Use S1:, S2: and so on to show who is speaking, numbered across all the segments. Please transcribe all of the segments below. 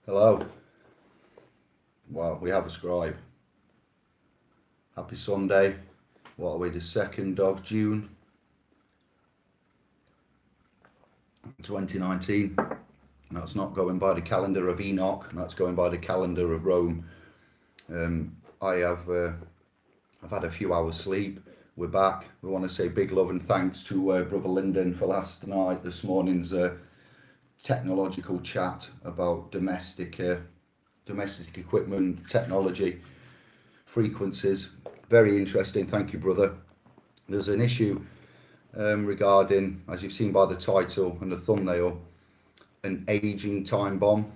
S1: Hello. Well, we have a scribe. Happy Sunday. What are we, the 2nd of June 2019? That's not going by the calendar of Enoch, that's going by the calendar of Rome. I've had a few hours sleep. We're back. We want to say big love and thanks to Brother Lyndon for last night, this morning's technological chat about domestic equipment, technology, frequencies. Very interesting. Thank you, brother. There's an issue regarding, as you've seen by the title and the thumbnail, an aging time bomb,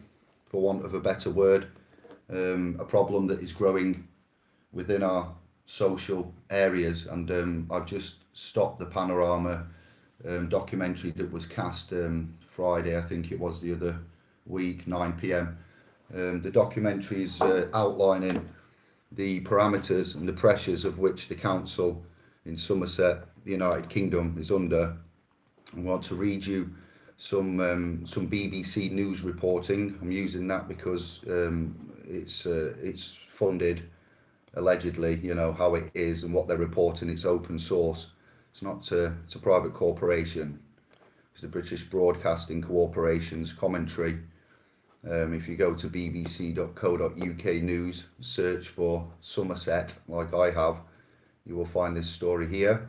S1: for want of a better word, a problem that is growing within our social areas. And I've just stopped the Panorama documentary that was cast Friday, I think it was, the other week, 9 p.m. The documentary is outlining the parameters and the pressures of which the council in Somerset, the United Kingdom, is under. I want to read you some BBC News reporting. I'm using that because it's funded, allegedly, how it is and what they're reporting. It's open source. It's not it's a private corporation. It's the British Broadcasting Corporation's commentary. If you go to bbc.co.uk news, search for Somerset, like I have, you will find this story here.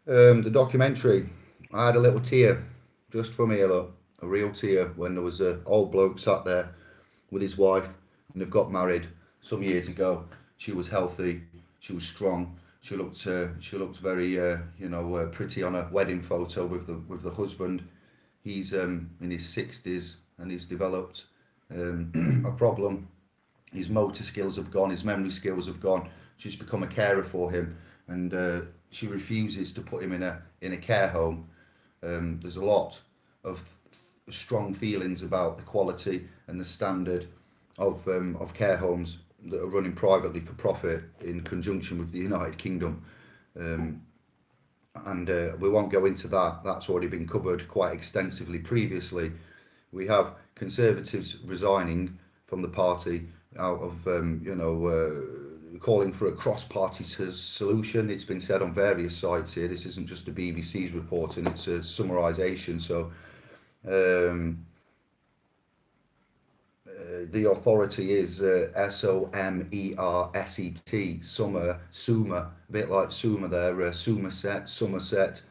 S1: The documentary, I had a little tear, just from here, look, a real tear, when there was an old bloke sat there with his wife, and they've got married some years ago. She was healthy, she was strong, she looked very pretty on a wedding photo with the husband. He's in his 60s and he's developed a problem. His motor skills have gone, his memory skills have gone. She's become a carer for him, and she refuses to put him in a care home. There's a lot of strong feelings about the quality and the standard of care homes that are running privately for profit in conjunction with the United Kingdom. And we won't go into that. That's already been covered quite extensively previously. We have Conservatives resigning from the party out of calling for a cross-party solution. It's been said on various sites here. This isn't just the BBC's reporting, it's a summarisation. So the authority is Somerset, Sumer, a bit like Sumer there, Somerset.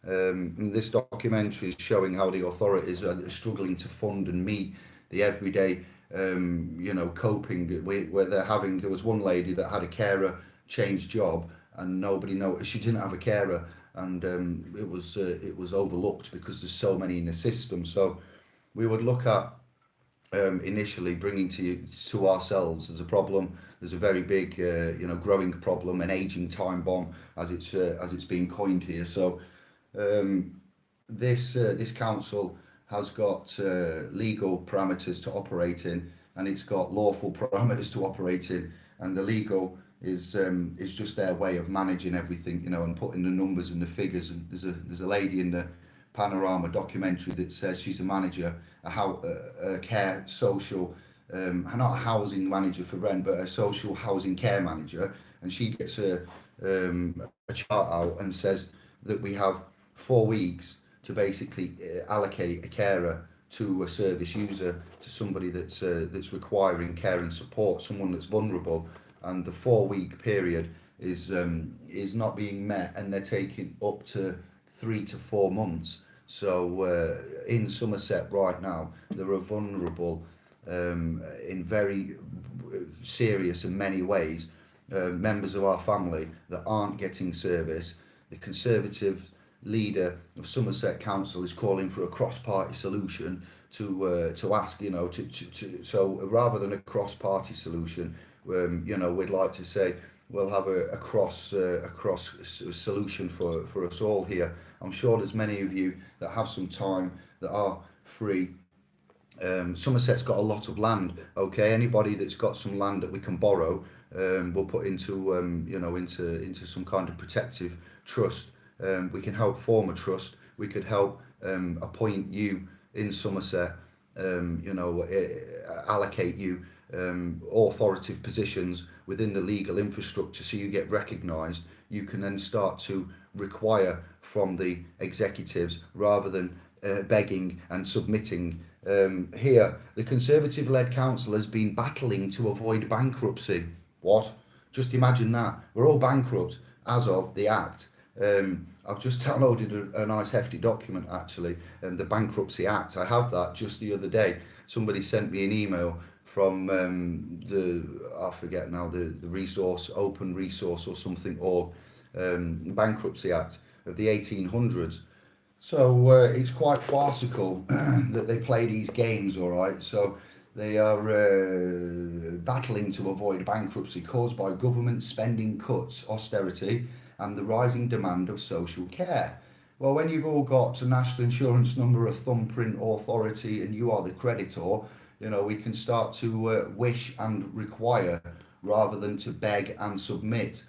S1: This documentary is showing how the authorities are struggling to fund and meet the everyday, coping. Where there was one lady that had a carer change job, and nobody noticed she didn't have a carer, and it was overlooked because there's so many in the system. So we would look at initially bringing to ourselves as a problem. There's a very big, growing problem, an aging time bomb, as it's being coined here. So this council has got legal parameters to operate in, and it's got lawful parameters to operate in, and the legal is just their way of managing everything, and putting the numbers and the figures. And there's a lady in the Panorama documentary that says she's a manager, a care social, not a housing manager for rent, but a social housing care manager, and she gets a chart out and says that we have 4 weeks to basically allocate a carer to a service user, to somebody that's requiring care and support, someone that's vulnerable, and the 4-week period is not being met, and they're taking up to 3 to 4 months. So in Somerset right now, there are vulnerable in very serious and many ways members of our family that aren't getting service. The Conservative leader of Somerset Council is calling for a cross-party solution to ask, so rather than a cross-party solution, we'd like to say we'll have a cross solution for us all here. I'm sure there's many of you that have some time that are free. Somerset's got a lot of land. Okay, anybody that's got some land that we can borrow, we'll put into into some kind of protective trust. We can help form a trust. We could help appoint you in Somerset allocate you authoritative positions within the legal infrastructure so you get recognised, you can then start to require from the executives rather than begging and submitting. Here, the Conservative-led council has been battling to avoid bankruptcy. What? Just imagine that. We're all bankrupt as of the Act. I've just downloaded a nice hefty document actually, the Bankruptcy Act. I have that just the other day. Somebody sent me an email from I forget now, the resource, open resource or something, or Bankruptcy Act of the 1800s. So it's quite farcical that they play these games, all right. So they are battling to avoid bankruptcy caused by government spending cuts, austerity, and the rising demand of social care. Well, when you've all got a national insurance number, a thumbprint authority, and you are the creditor, we can start to wish and require rather than to beg and submit.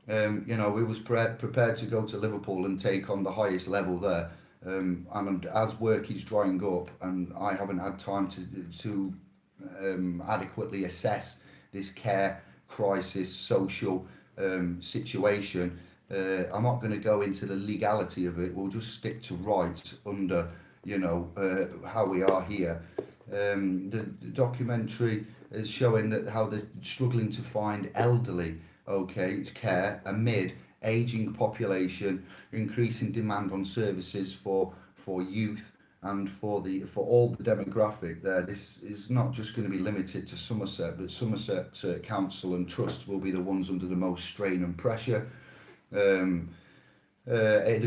S1: We was prepared to go to Liverpool and take on the highest level there. And as work is drying up, and I haven't had time to adequately assess this care crisis, social situation, I'm not going to go into the legality of it. We'll just stick to rights under, how we are here. The documentary is showing that how they're struggling to find elderly care amid aging population, increasing demand on services for youth and for all the demographic there. This is not just going to be limited to Somerset, but Somerset Council and Trust will be the ones under the most strain and pressure. The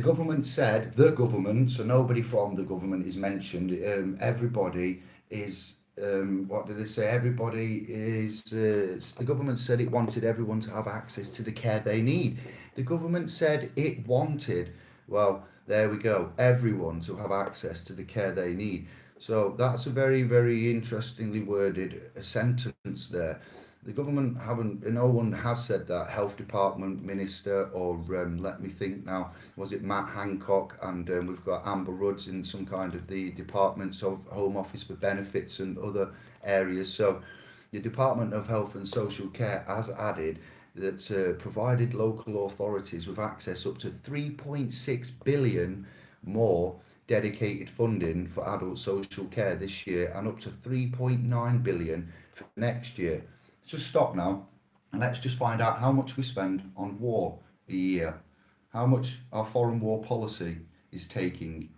S1: government said, so nobody from the government is mentioned. Everybody is, what did they say? Everybody is, the government said it wanted everyone to have access to the care they need. The government said it wanted, well, there we go, everyone to have access to the care they need. So that's a very, very interestingly worded sentence there. The government no one has said that. Health Department Minister, or let me think now, was it Matt Hancock? And we've got Amber Rudds in some kind of the Departments of Home Office for Benefits and other areas. So the Department of Health and Social Care has added that provided local authorities with access up to 3.6 billion more dedicated funding for adult social care this year, and up to 3.9 billion for next year. Just stop now and let's just find out how much we spend on war a year, how much our foreign war policy is taking,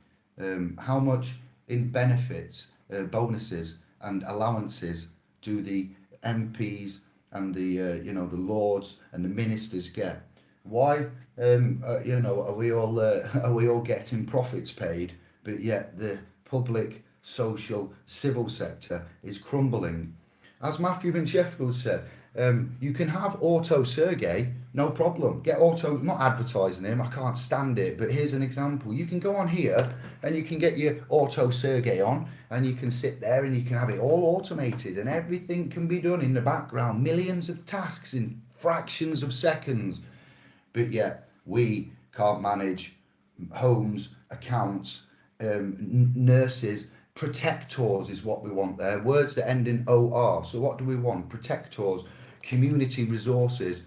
S1: how much in benefits, bonuses and allowances do the MPs and the lords and the ministers get. Why are we all getting profits paid, but yet the public, social, civil sector is crumbling? As Matthew and Sheffield said, you can have Auto Sergey, no problem. Get Auto, not advertising him, I can't stand it, but here's an example. You can go on here and you can get your Auto Sergey on, and you can sit there and you can have it all automated, and everything can be done in the background, millions of tasks in fractions of seconds. But yet we can't manage homes, accounts, nurses. Protectors is what we want there. Words that end in OR. So what do we want? Protectors, community resources.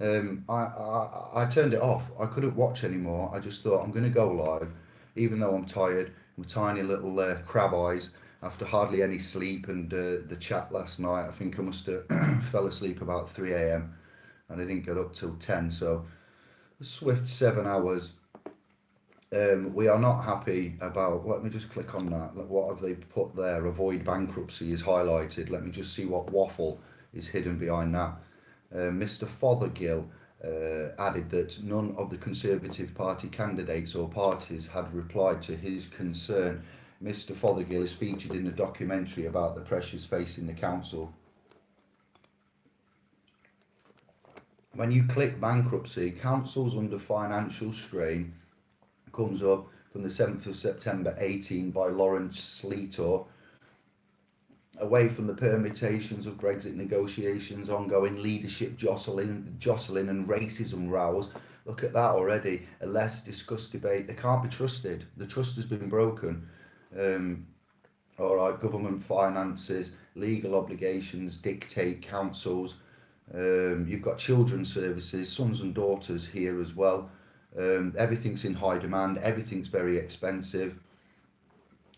S1: I turned it off. I couldn't watch anymore. I just thought I'm going to go live, even though I'm tired. My tiny little crab eyes after hardly any sleep, and the chat last night. I think I must have fell asleep about 3 a.m. and I didn't get up till 10. So a swift 7 hours. We are not happy about, let me just click on that. What have they put there? Avoid bankruptcy is highlighted. Let me just see what waffle is hidden behind that. Mr. Fothergill added that none of the Conservative Party candidates or parties had replied to his concern. Mr. Fothergill is featured in the documentary about the pressures facing the council. When you click bankruptcy, councils under financial strain, comes up from the 7th of September 18 by Lawrence Sleetor. Away from the permutations of Brexit negotiations, ongoing leadership jostling and racism rows. Look at that already. A less discussed debate. They can't be trusted. The trust has been broken. All right, government finances, legal obligations dictate councils. You've got children's services, sons and daughters here as well. Everything's in high demand, everything's very expensive.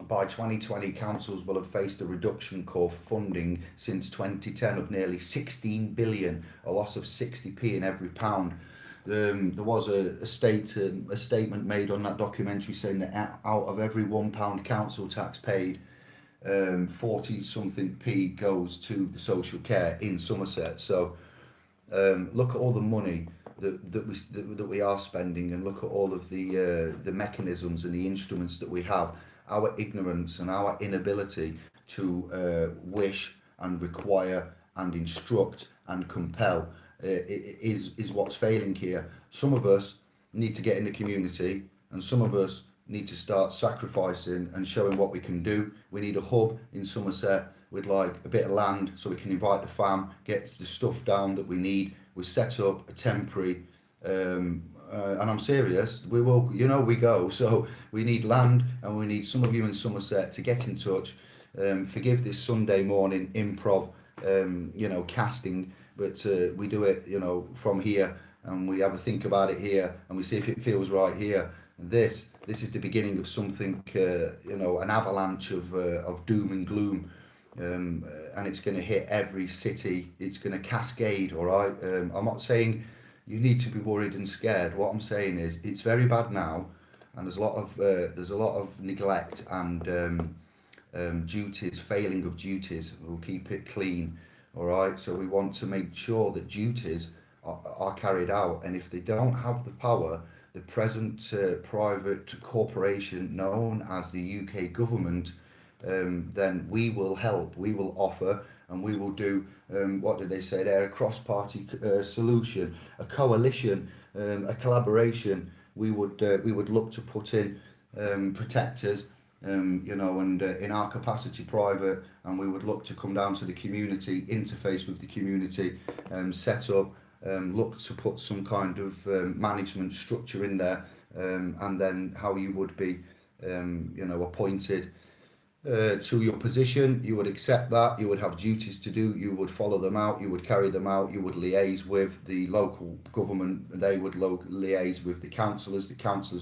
S1: By 2020, councils will have faced a reduction core funding since 2010 of nearly 16 billion, a loss of 60p in every pound. There was a statement made on that documentary saying that out of every £1 council tax paid, 40 something p goes to the social care in Somerset. So look at all the money that we are spending, and look at all of the mechanisms and the instruments that we have. Our ignorance and our inability to wish and require and instruct and compel is what's failing here. Some of us need to get in the community, and some of us need to start sacrificing and showing what we can do. We need a hub in Somerset with like a bit of land so we can invite the fam, get the stuff down that we need. We set up a temporary, and I'm serious, we will, we go. So we need land, and we need some of you in Somerset to get in touch. Forgive this Sunday morning improv, casting, but we do it, from here, and we have a think about it here, and we see if it feels right here. And this is the beginning of something, an avalanche of doom and gloom, and it's going to hit every city. It's going to cascade. All right. I'm not saying you need to be worried and scared. What I'm saying is it's very bad now, and there's a lot of neglect and duties, failing of duties. We'll keep it clean. All right. So we want to make sure that duties are carried out, and if they don't have the power, the present private corporation known as the UK government, then we will help, we will offer, and we will do, what did they say there, a cross-party solution, a coalition, a collaboration. We would look to put in protectors, and in our capacity private, and we would look to come down to the community, interface with the community, set up, look to put some kind of management structure in there, and then how you would be, appointed to your position. You would accept that, you would have duties to do, you would follow them out, you would carry them out, you would liaise with the local government, they would liaise with the councillors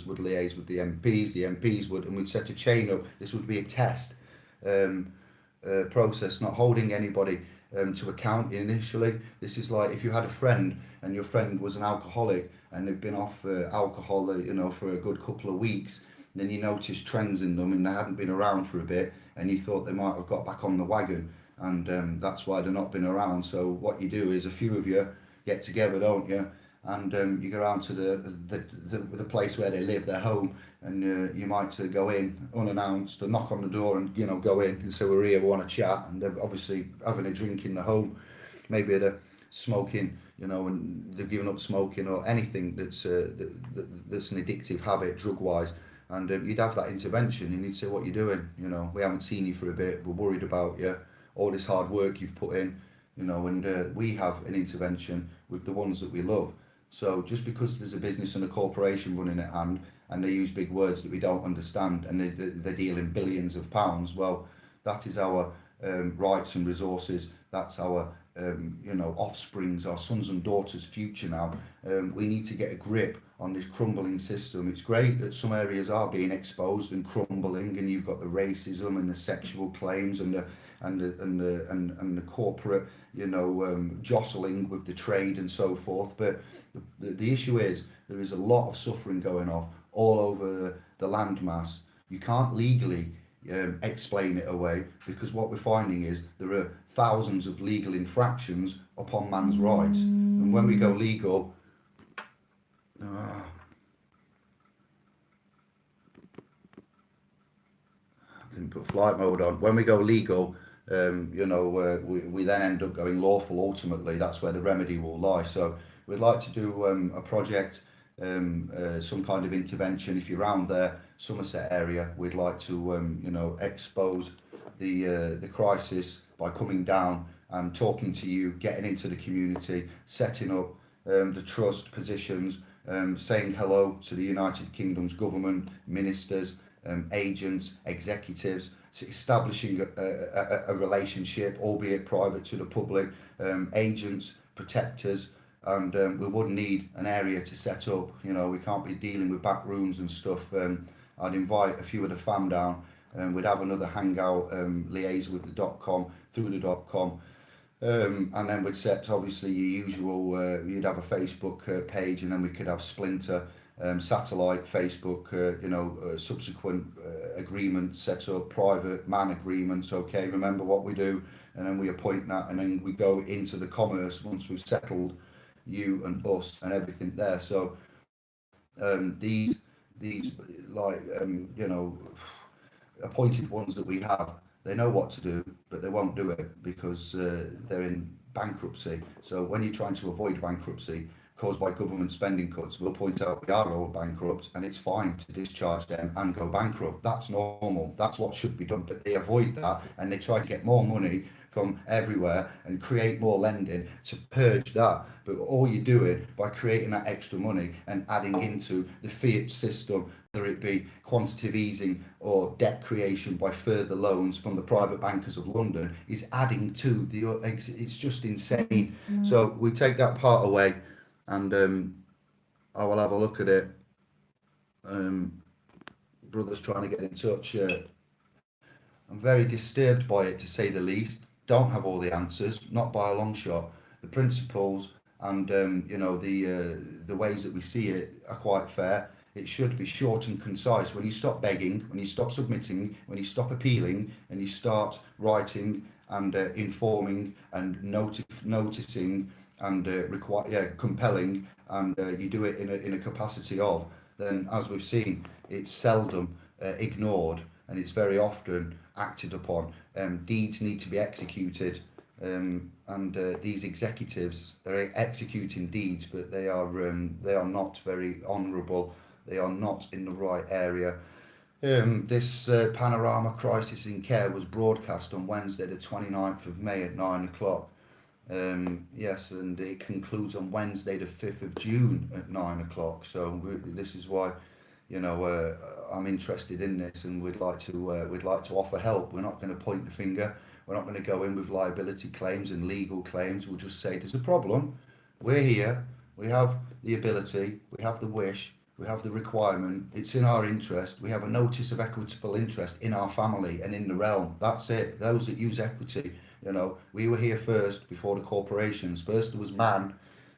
S1: would liaise with the MPs would, and we'd set a chain up. This would be a test process, not holding anybody to account initially. This is like if you had a friend and your friend was an alcoholic and they've been off alcohol, for a good couple of weeks. Then you noticed trends in them, and they hadn't been around for a bit, and you thought they might have got back on the wagon, and that's why they're not been around. So what you do is a few of you get together, don't you? And you go around to the place where they live, their home, and you might go in unannounced and knock on the door and go in and say, we're here, we want to chat, and they're obviously having a drink in the home, maybe they're smoking, and they've given up smoking or anything that's an addictive habit drug wise. And you'd have that intervention, and you'd say, what are you doing? We haven't seen you for a bit, we're worried about you, all this hard work you've put in, and we have an intervention with the ones that we love. So just because there's a business and a corporation running at hand, and they use big words that we don't understand, and they deal in billions of pounds, well, that is our rights and resources, that's our offsprings, our sons and daughters' future now. We need to get a grip on this crumbling system. It's great that some areas are being exposed and crumbling, and you've got the racism and the sexual claims and the corporate, jostling with the trade and so forth. But the issue is there is a lot of suffering going on all over the landmass. You can't legally explain it away, because what we're finding is there are thousands of legal infractions upon man's rights, and when we go legal, I didn't put flight mode on. When we go legal, we then end up going lawful. Ultimately, that's where the remedy will lie. So we'd like to do a project, some kind of intervention. If you're around there, Somerset area, we'd like to expose the crisis by coming down and talking to you, getting into the community, setting up the trust positions, saying hello to the United Kingdom's government, ministers, agents, executives, establishing a relationship, albeit private to the public, agents, protectors, and we would need an area to set up. We can't be dealing with back rooms and stuff. I'd invite a few of the fam down, and we'd have another hangout, liaise with the .com, through the .com. And then we'd set obviously your usual, you'd have a Facebook page, and then we could have Splinter, satellite Facebook, subsequent agreements set up, private man agreements. Okay, remember what we do, and then we appoint that, and then we go into the commerce once we've settled you and us and everything there. So these like appointed ones that we have, they know what to do, but they won't do it because they're in bankruptcy. So when you're trying to avoid bankruptcy caused by government spending cuts, we'll point out we are all bankrupt, and it's fine to discharge them and go bankrupt. That's normal. That's what should be done. But they avoid that, and they try to get more money from everywhere and create more lending to purge that. But all you're doing by creating that extra money and adding into the fiat system, whether it be quantitative easing or debt creation by further loans from the private bankers of London, is adding to the, it's just insane. So we take that part away, and I will have a look at it. Brother's trying to get in touch. I'm very disturbed by it, to say the least. Don't have all the answers, not by a long shot. The principles and the ways that we see it are quite fair. It should be short and concise. When you stop begging, when you stop submitting, when you stop appealing, and you start writing and informing and noticing and compelling, and you do it in a capacity of, then as we've seen, it's seldom ignored, and it's very often acted upon. Deeds need to be executed, and these executives are executing deeds, but they are not very honourable. They are not in the right area. This panorama crisis in care was broadcast on Wednesday the 29th of May at 9 o'clock. Yes, and it concludes on Wednesday the 5th of June at 9 o'clock. So this is why I'm interested in this, and we'd like to offer help. We're not going to point the finger. We're not going to go in with liability claims and legal claims. We'll just say there's a problem. We're here. We have the ability. We have the wish. We have the requirement. It's in our interest. We have a notice of equitable interest in our family and in the realm. That's it. Those that use equity, we were here first before the corporations. First there was man,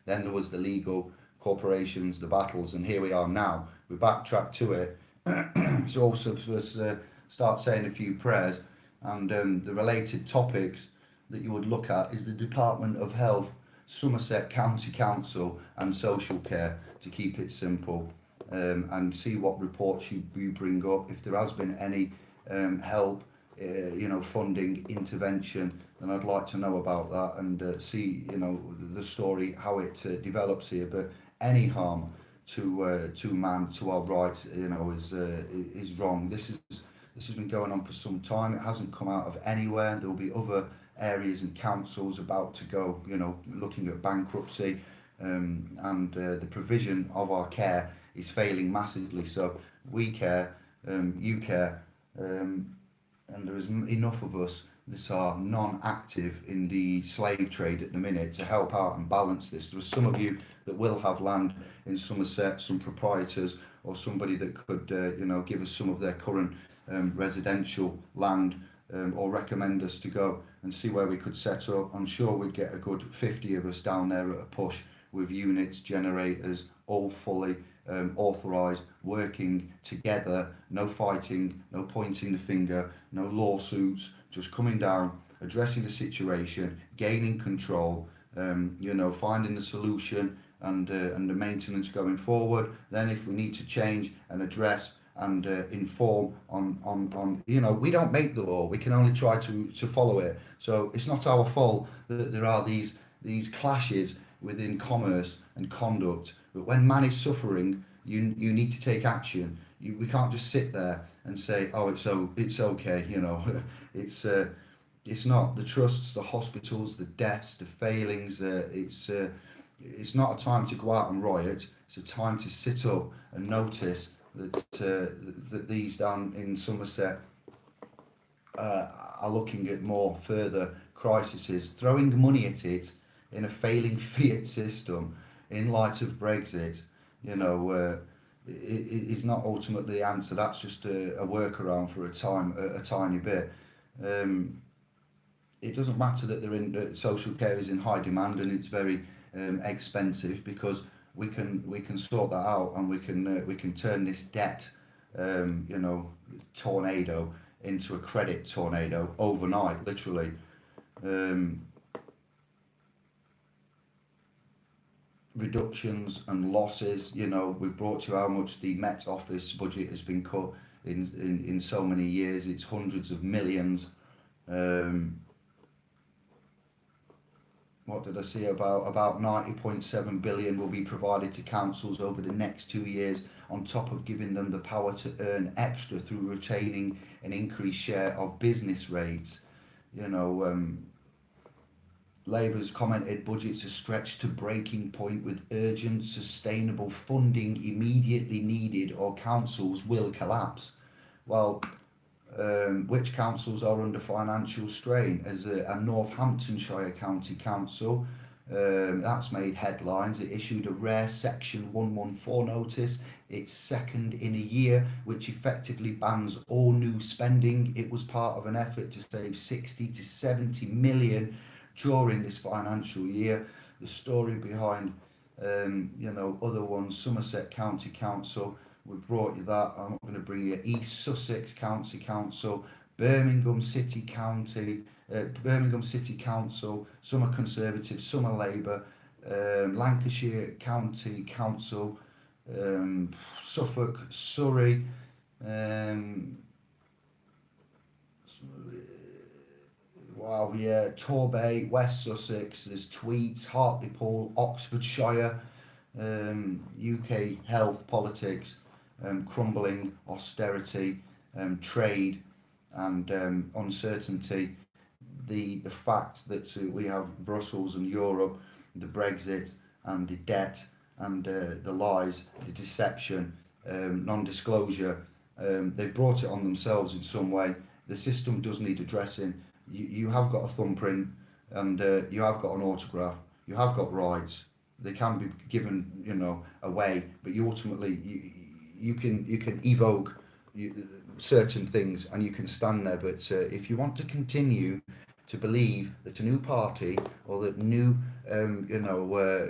S1: then there was the legal corporations, the battles, and here we are now. We backtrack to it. So also let's start saying a few prayers, and the related topics that you would look at is the Department of Health, Somerset County Council, and social care, to keep it simple, and see what reports you bring up. If there has been any help, funding, intervention, then I'd like to know about that, and see the story, how it develops here. But any harm to man, to our rights, is wrong. This has been going on for some time. It hasn't come out of anywhere. There will be other areas and councils about to go, looking at bankruptcy, and the provision of our care is failing massively. So we care, you care, and there is enough of us that are non-active in the slave trade at the minute to help out and balance this. There are some of you that will have land in Somerset, some proprietors, or somebody that could give us some of their current residential land, or recommend us to go and see where we could set up. I'm sure we'd get a good 50 of us down there at a push, with units, generators, all fully authorised, working together, no fighting, no pointing the finger, no lawsuits, just coming down, addressing the situation, gaining control, finding the solution and the maintenance going forward. Then if we need to change and address and inform on we don't make the law, we can only try to follow it. So it's not our fault that there are these clashes within commerce and conduct. But when man is suffering, you need to take action. We can't just sit there and say, oh, it's okay, it's not. The trusts, the hospitals, the deaths, the failings, it's not a time to go out and riot. It's a time to sit up and notice that these down in Somerset are looking at more further crises, throwing money at it in a failing fiat system in light of Brexit, you know, is not ultimately the answer. That's just a workaround for a tiny bit. Um, it doesn't matter that they're in social care is in high demand and it's very expensive, because we can sort that out, and we can turn this debt you know, tornado into a credit tornado overnight, literally. um, Reductions and losses, you know, we've brought to how much the Met Office budget has been cut in so many years. It's hundreds of millions. um, what did I see? About 90.7 billion will be provided to councils over the next 2 years, on top of giving them the power to earn extra through retaining an increased share of business rates. You know, Labour's commented budgets are stretched to breaking point with urgent, sustainable funding immediately needed, or councils will collapse. Well, which councils are under financial strain? As a Northamptonshire County Council, that's made headlines. It issued a rare Section 114 notice, its second in a year, which effectively bans all new spending. It was part of an effort to save 60 to 70 million during this financial year. The story behind, you know, other ones, Somerset County Council, we brought you that. I'm not going to bring you East Sussex County Council, Birmingham City Birmingham City Council. Some are Conservative, some are Labour. Lancashire County Council, Suffolk, Surrey. Um, wow, yeah, Torbay, West Sussex. There's Tweeds, Hartlepool, Oxfordshire. UK health politics, crumbling austerity, trade, and uncertainty. The fact that we have Brussels and Europe, the Brexit and the debt and the lies, the deception, non-disclosure, they've brought it on themselves in some way. The system does need addressing. You have got a thumbprint, and you have got an autograph. You have got rights. They can be given, you know, away, but you ultimately you can evoke certain things, and you can stand there. But if you want to continue to believe that a new party or that new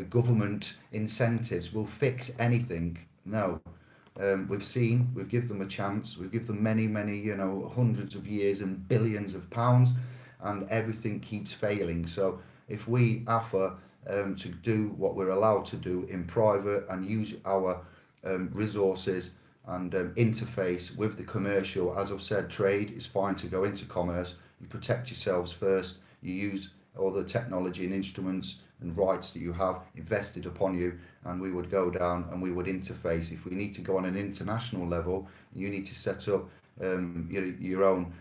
S1: government incentives will fix anything, no. We've given them a chance. We've given them many, you know, hundreds of years and billions of pounds, and everything keeps failing. So if we offer to do what we're allowed to do in private and use our resources and interface with the commercial, as I've said, trade is fine to go into commerce. You protect yourselves first. You use all the technology and instruments and rights that you have invested upon you, and we would go down and we would interface. If we need to go on an international level, you need to set up your own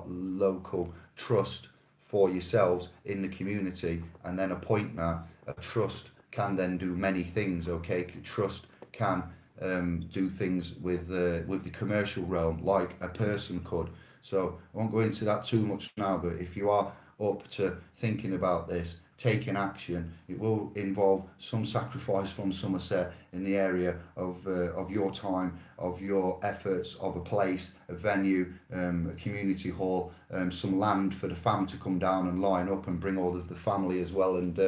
S1: local trust for yourselves in the community, and then appoint that. A trust can then do many things. Okay, trust can do things with the commercial realm like a person could. So I won't go into that too much now, but if you are up to thinking about this, taking action, it will involve some sacrifice from Somerset in the area of your time, of your efforts, of a place, a venue, a community hall, some land for the fam to come down and line up and bring all of the family as well, and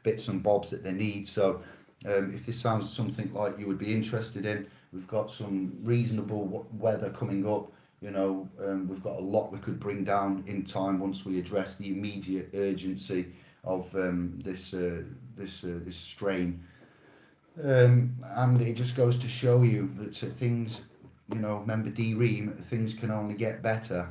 S1: bits and bobs that they need. So if this sounds something like you would be interested in, we've got some reasonable weather coming up. You know, we've got a lot we could bring down in time once we address the immediate urgency of this strain, and it just goes to show you that things, you know, remember D Ream, things can only get better.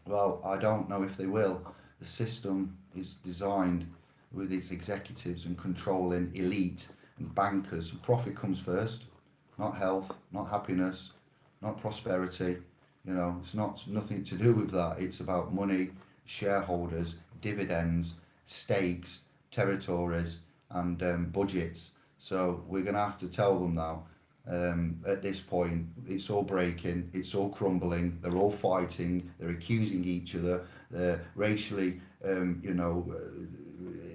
S1: Well, I don't know if they will. The system is designed with its executives and controlling elite and bankers. Profit comes first, not health, not happiness, not prosperity. You know, it's nothing to do with that. It's about money, shareholders, dividends, stakes, territories, and budgets. So we're going to have to tell them now. At this point, it's all breaking, it's all crumbling, they're all fighting, they're accusing each other, they're racially,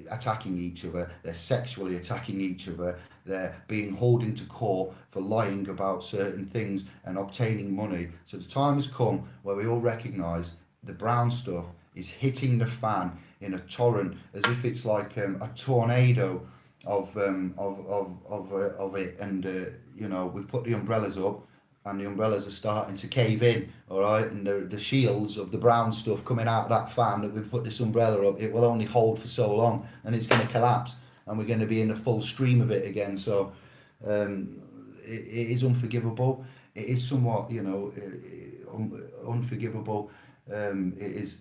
S1: attacking each other, they're sexually attacking each other, they're being hauled into court for lying about certain things and obtaining money. So the time has come where we all recognise the brown stuff is hitting the fan in a torrent, as if it's like a tornado of it, and we've put the umbrellas up, and the umbrellas are starting to cave in, all right, and the shields of the brown stuff coming out of that fan that we've put this umbrella up, it will only hold for so long, and it's going to collapse, and we're going to be in the full stream of it again. So it is unforgivable. It is somewhat, unforgivable. It is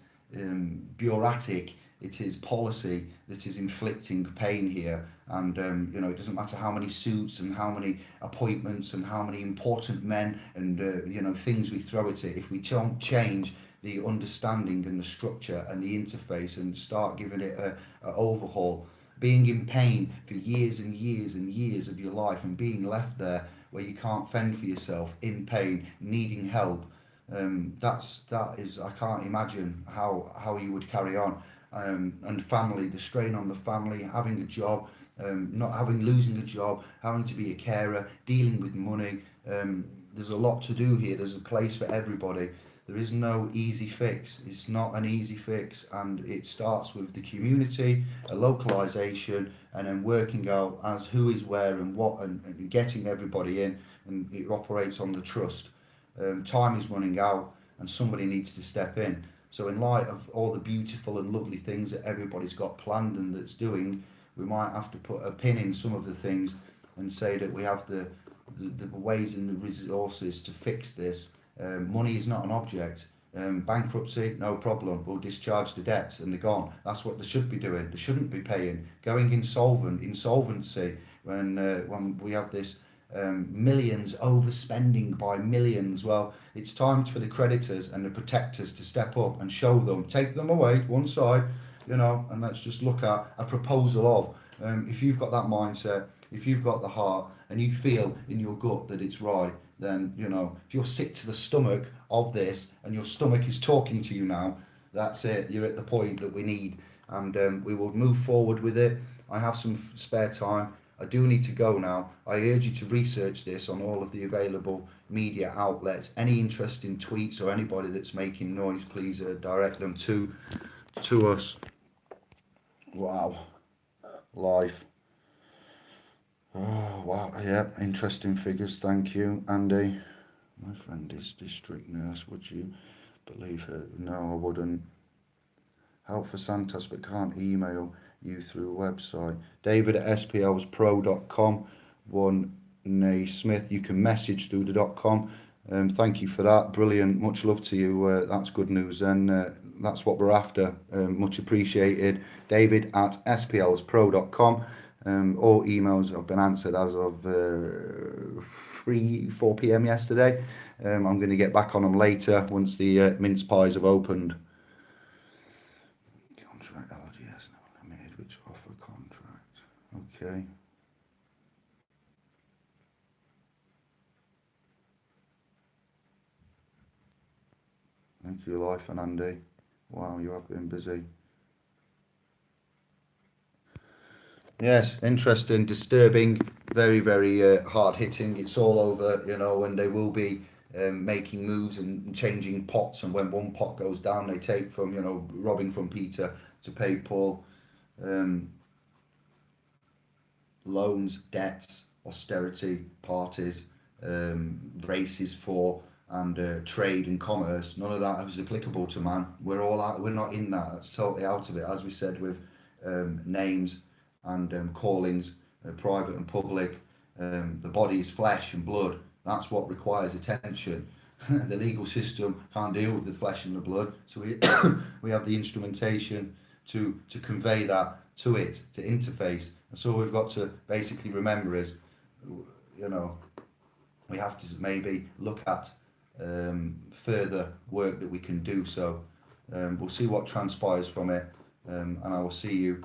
S1: bureaucratic. It is policy that is inflicting pain here, and it doesn't matter how many suits and how many appointments and how many important men and things we throw at it. If we don't change the understanding and the structure and the interface and start giving it a overhaul, being in pain for years and years and years of your life and being left there where you can't fend for yourself, in pain, needing help, that is, I can't imagine how you would carry on. And family, the strain on the family, having a job, losing a job, having to be a carer, dealing with money. There's a lot to do here. There's a place for everybody. There is no easy fix. It's not an easy fix, and it starts with the community, a localization, and then working out as who is where and what, and getting everybody in, and it operates on the trust. Time is running out, and somebody needs to step in. So in light of all the beautiful and lovely things that everybody's got planned and that's doing, we might have to put a pin in some of the things and say that we have the ways and the resources to fix this. Money is not an object. Bankruptcy, no problem. We'll discharge the debts and they're gone. That's what they should be doing. They shouldn't be paying. Going insolvency, when we have this millions overspending by millions. Well, it's time for the creditors and the protectors to step up and show them, take them away to one side, and let's just look at a proposal of, if you've got that mindset, if you've got the heart and you feel in your gut that it's right, then, if you're sick to the stomach of this and your stomach is talking to you now, that's it. You're at the point that we need, and we will move forward with it. I have some spare time. I do need to go now. I urge you to research this on all of the available media outlets. Any interesting tweets or anybody that's making noise, please direct them to us. Wow. Life. Oh, wow. Yeah, interesting figures. Thank you, Andy. My friend is district nurse. Would you believe her? No, I wouldn't. Help for Santos, but can't email you through a website. David at splspro.com. One Naismith. You can message through the .com. Thank you for that. Brilliant. Much love to you. That's good news, and that's what we're after. Much appreciated. David at splspro.com. All emails have been answered as of 4 p.m. yesterday. I'm going to get back on them later once the mince pies have opened. Contract LGS now limited, which offer contract. Okay. Thank you, Life and Andy. Wow, you have been busy. Yes, interesting, disturbing, very, very hard hitting. It's all over, and they will be making moves and changing pots. And when one pot goes down, they take from, robbing from Peter to pay Paul. Loans, debts, austerity, parties, races for, and trade and commerce. None of that is applicable to man. We're all out. We're not in that. That's totally out of it. As we said with names and callings, private and public, the body is flesh and blood. That's what requires attention. The legal system can't deal with the flesh and the blood, so we have the instrumentation to convey that to it, to interface. And so we've got to basically remember is, we have to maybe look at further work that we can do. So we'll see what transpires from it, and I will see you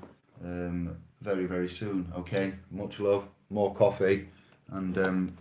S1: very, very soon. Okay, much love, more coffee, and